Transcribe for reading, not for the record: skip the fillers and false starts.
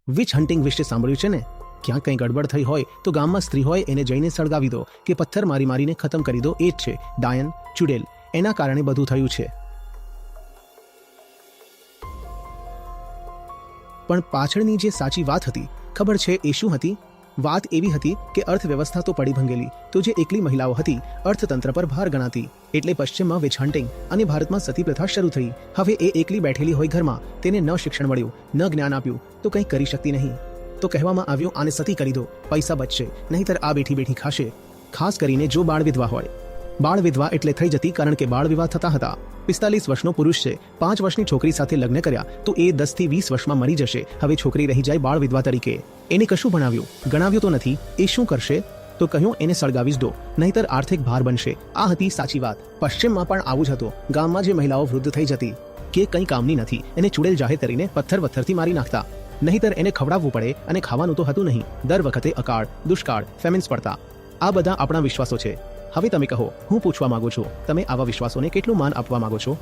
Which hunting વિશે સાંભળ્યું છે ને? ક્યાં કંઈ ગડબડ થઈ હોય તો ગામમાં સ્ત્રી હોય એને જઈને સળગાવી દો કે પથ્થર મારી મારીને ખતમ કરી દો. એ જ છે ડાયન, ચુડેલ. એના કારણે બધું થયું છે. પણ પાછળની જે સાચી વાત હતી ખબર છે એ શું હતી? વાત એવી હતી કે અર્થવ્યવસ્થા તો પડી ભંગેલી, તો જે એકલી મહિલાઓ હતી અર્થતંત્ર પર ભાર ગણાતી, એટલે પશ્ચિમમાં વિચ હન્ટિંગ અને ભારતમાં સતી પ્રથા શરૂ થઈ. હવે એ એકલી બેઠેલી હોય ઘરમાં, તેને ન શિક્ષણ મળ્યું, ન જ્ઞાન આપ્યું તો કંઈ કરી શકતી નહીં. તો કહેવામાં આવ્યું આને સતી કરી દો, પૈસા બચશે, નહીંતર આ બેઠી બેઠી ખાશે. ખાસ કરીને જો બાળ વિધવા હોય. બાળ વિધવા એટલે થઈ જતી કારણ કે બાળ વિવાહ થતા હતા. 45 વર્ષનો પુરુષ છે, 5 વર્ષની છોકરી સાથે લગ્ન કર્યા તો એ 10 થી 20 વર્ષમાં મરી જશે. હવે છોકરી રહી જાય બાળ વિધવા તરીકે. એને કશું ભણાવ્યું, ગણાવ્યું તો નથી. એ શું કરશે? તો કહ્યું એને સળગાવી જ દો, નહીંતર આર્થિક ભાર બનશે. આ હતી સાચી વાત. પશ્ચિમમાં પણ આવું જ હતું. ગામમાં જે મહિલાઓ વૃદ્ધ થઈ જતી કે કંઈ કામની નથી, એને ચુડેલ જાહેર કરીને પથ્થરથી મારી નાખતા. નહીંતર એને ખવડાવવું પડે અને ખાવાનું તો હતું નહીં. દર વખતે અકાળ, દુષ્કાળ, ફેમિન્સ પડતા. આ બધા આપણા વિશ્વાસો છે. હવે તમે કહો, હું પૂછવા માંગુ છું, તમે આવા વિશ્વાસોને કેટલું માન આપવા માંગો છો?